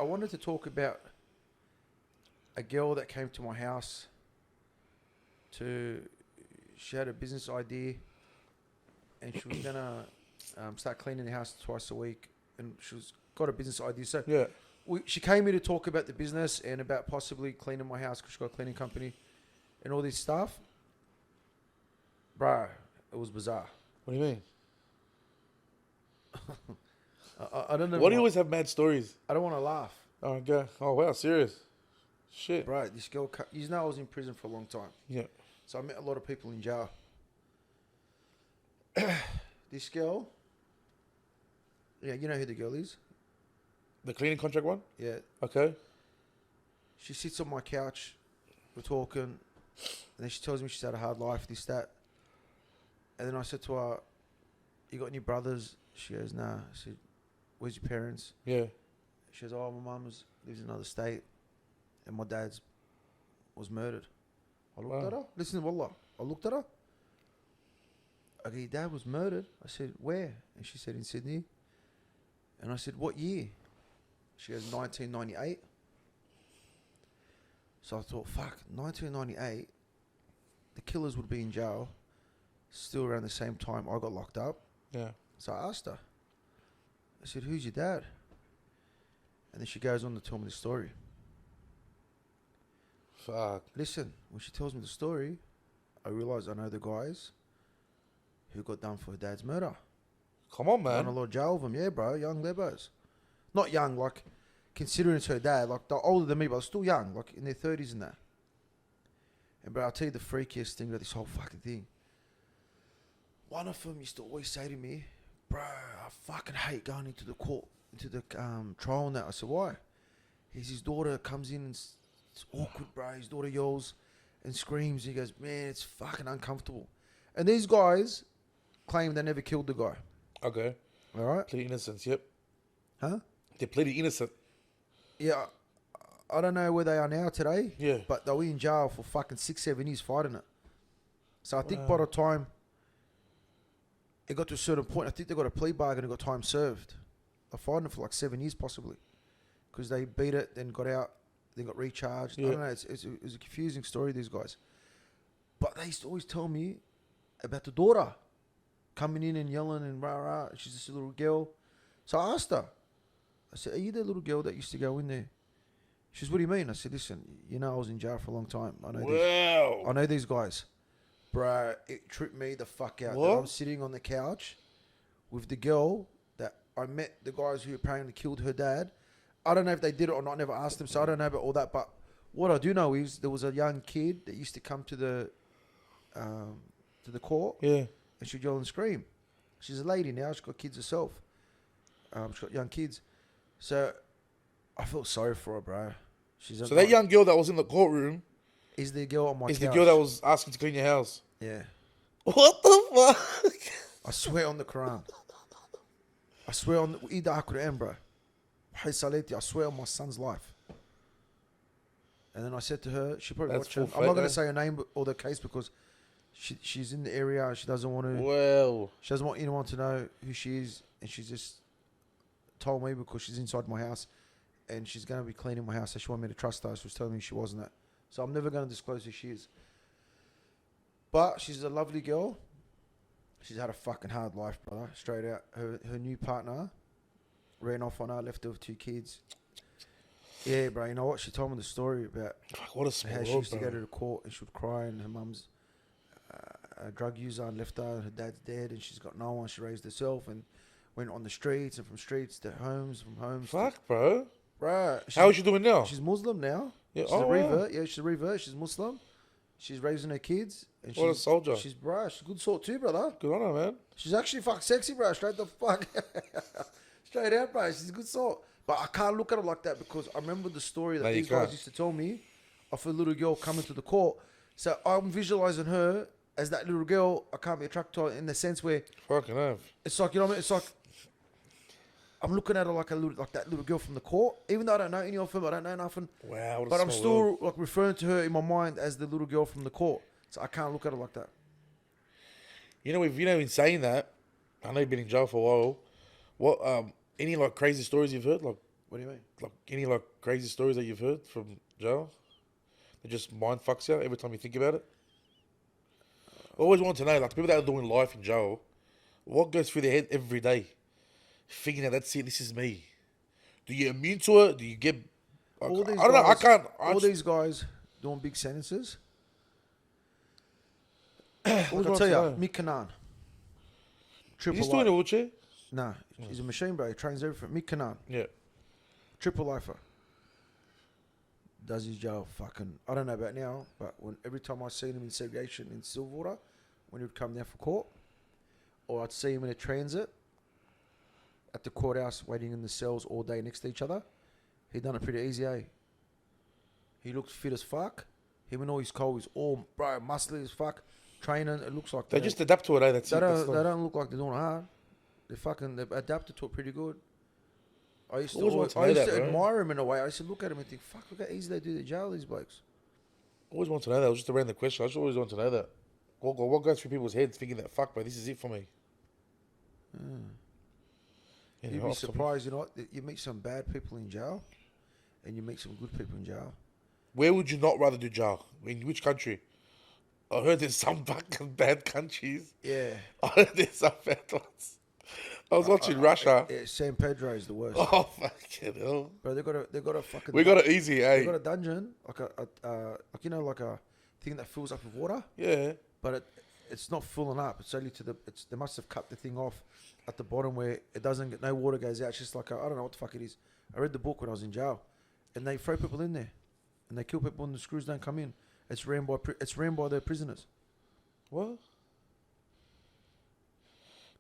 wanted to talk about a girl that came to my house she had a business idea and she was going to start cleaning the house twice a week, and got a business idea. So Yeah. she came here to talk about the business and about possibly cleaning my house because she got a cleaning company and all this stuff. Bro, it was bizarre. What do you mean? I don't know. Why do you always have mad stories? I don't want to laugh. Oh, okay. Oh, wow. Serious. Shit. Bro, this girl, you know I was in prison for a long time. Yeah. So I met a lot of people in jail. This girl, yeah, you know who the girl is? The cleaning contract one? Yeah. Okay. She sits on my couch, we're talking, and then she tells me she's had a hard life, this, that. And then I said to her, you got any brothers? She goes, nah. I said, where's your parents? Yeah. She goes, oh, my mum lives in another state, and my dad's was murdered. I looked at her. Listen, wallah. I looked at her. Okay, your dad was murdered. I said, where? And she said, in Sydney. And I said, what year? She goes, 1998. So I thought, fuck, 1998, the killers would be in jail, still around the same time I got locked up. Yeah. So I asked her. I said, who's your dad? And then she goes on to tell me the story. Fuck. Listen, when she tells me the story, I realise I know the guys who got done for her dad's murder. Come on, Done a man. lot of jail of them, yeah, bro. Young lebos. Not young, like, considering it's her dad, like, they're older than me, but still young, like, in their 30s and that. And, bro, I'll tell you the freakiest thing about this whole fucking thing. One of them used to always say to me, bro, I fucking hate going into the court, into the trial and that. I said, why? His daughter comes in and it's awkward, bro. His daughter yells and screams. He goes, man, it's fucking uncomfortable. And these guys claim they never killed the guy. Okay. All right? Pleading innocence, yep. Huh? They pleaded innocent. Yeah, I don't know where they are now today. Yeah. But they were in jail for fucking 6-7 years fighting it. So I think by the time it got to a certain point, I think they got a plea bargain and got time served. They're fighting it for like 7 years possibly. Because they beat it, then got out, then got recharged. Yeah. I don't know, it was a confusing story, these guys. But they used to always tell me about the daughter coming in and yelling and rah rah. She's just a little girl. So I asked her. I said, are you the little girl that used to go in there? She says, what do you mean? I said, listen, you know I was in jail for a long time. I know these guys. Bro, it tripped me the fuck out. What? That I'm sitting on the couch with the girl that I met, the guys who apparently killed her dad. I don't know if they did it or not. I never asked them, so I don't know about all that. But what I do know is there was a young kid that used to come to the court. Yeah. And she'd yell and scream. She's a lady now. She's got kids herself. She's got young kids. So I felt sorry for her, bro. So that young girl that was in the courtroom is the girl on my couch. is the girl that was asking to clean your house. Yeah. What the fuck? I swear on the Quran. I swear on the Ida Quran, bro. I swear on my son's life. And then I said to her, she probably watched it. I'm not going to say her name or the case because she's in the area. She doesn't want to. Well. She doesn't want anyone to know who she is. And she just told me because she's inside my house and she's going to be cleaning my house. So she wanted me to trust her. She was telling me she wasn't that. So I'm never going to disclose who she is. But she's a lovely girl. She's had a fucking hard life, brother. Straight out. Her new partner ran off on her, left her with 2 kids. Yeah, bro. You know what? She told me the story about What a small how she world, used to go to the court and she would cry and her mum's a drug user and left her and her dad's dead and she's got no one. She raised herself and went on the streets and from streets to homes, from homes. Fuck, bro. Bro. How is she doing now? She's Muslim now. Yeah. She's Oh, a wow. revert. Yeah, she's a revert. She's Muslim. She's raising her kids. And What a she's, soldier. She's, bro, she's a good sort too, brother. Good on her, man. She's actually fuck sexy, bro. Straight the fuck. Straight out, bro. She's a good sort. But I can't look at her like that because I remember the story that these guys used to tell me of a little girl coming to the court. So I'm visualizing her as that little girl. I can't be attracted to her in the sense where Fucking have. it's like, you know what I mean? It's like I'm looking at her like that little girl from the court. Even though I don't know any of them, I don't know nothing. Wow, what a But I'm small still world. like referring to her in my mind as the little girl from the court. So I can't look at her like that. You know, if you know, in saying that, I know you've been in jail for a while. What, any like crazy stories you've heard? Like, What do you mean? Like any like crazy stories that you've heard from jail? That just mind fucks you every time you think about it. I always want to know, like the people that are doing life in jail, what goes through their head every day, thinking that that's it, this is me. Do you immune to it? Do you get? Like, All these I don't know. I guys, can't. all these guys doing big sentences. I Look, I'll tell you, Mick Canaan. Is Triple he still in a life. wheelchair? Nah, he's a machine, bro. He trains everything. Mick Canaan. Yeah. Triple lifer. Does his jail fucking... I don't know about now, but every time I seen him in segregation in Silverwater, when he would come down for court, or I'd see him in a transit at the courthouse waiting in the cells all day next to each other, he done it pretty easy, eh? He looked fit as fuck. Him and all his co, he's all, bro, muscly as fuck. Training, it looks like... They just adapt to it, eh? That's They it. don't, they don't look like they're doing it hard. They've adapted to it pretty good. I used Always wanted to, to I know used that, to bro. admire him in a way. I used to look at him and think, fuck, look how easy they do the jail, these blokes. Always want to know that. It was just a random question. I just always want to know that. What goes through people's heads thinking that, fuck, bro, this is it for me? You You'd know, be off the- surprised, you know, that you meet some bad people in jail and you meet some good people in jail. Where would you not rather do jail? In which country? I heard there's some fucking bad countries. Yeah. I heard there's some bad ones. I was watching Russia. San Pedro is the worst. Oh, fucking hell. Bro, they've got a fucking... We got it easy, They've eh? got a dungeon, like like a thing that fills up with water, Yeah. but it's not filling up. It's only to the... They must have cut the thing off at the bottom where it doesn't get... No water goes out. It's just like I don't know what the fuck it is. I read the book when I was in jail. And they throw people in there. And they kill people and the screws don't come in. It's ran by the prisoners. What?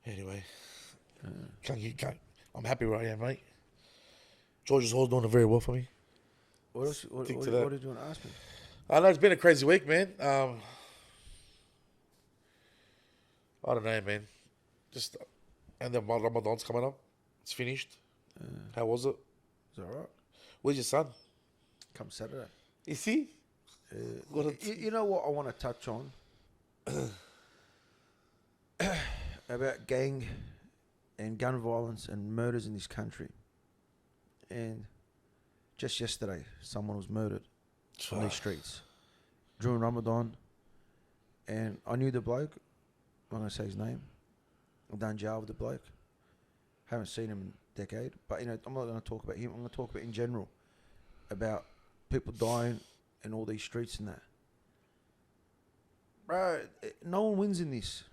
Anyway. Can't. I'm happy where I am, mate. George's Hall's doing it very well for me. What else? What Stick did to you that. want to ask me? I know it's been a crazy week, man. I don't know, man. Just, and then Ramadan's coming up. It's finished. How was it? Is that all right? Where's your son? Come Saturday. Is he? You know what I want to touch on? About gang and gun violence and murders in this country. And just yesterday, someone was murdered on these streets during Ramadan. And I knew the bloke. I'm not going to say his name. I've done jail with the bloke. Haven't seen him in a decade. But, you know, I'm not going to talk about him. I'm going to talk about in general. About people dying in all these streets and that. Bro, no one wins in this.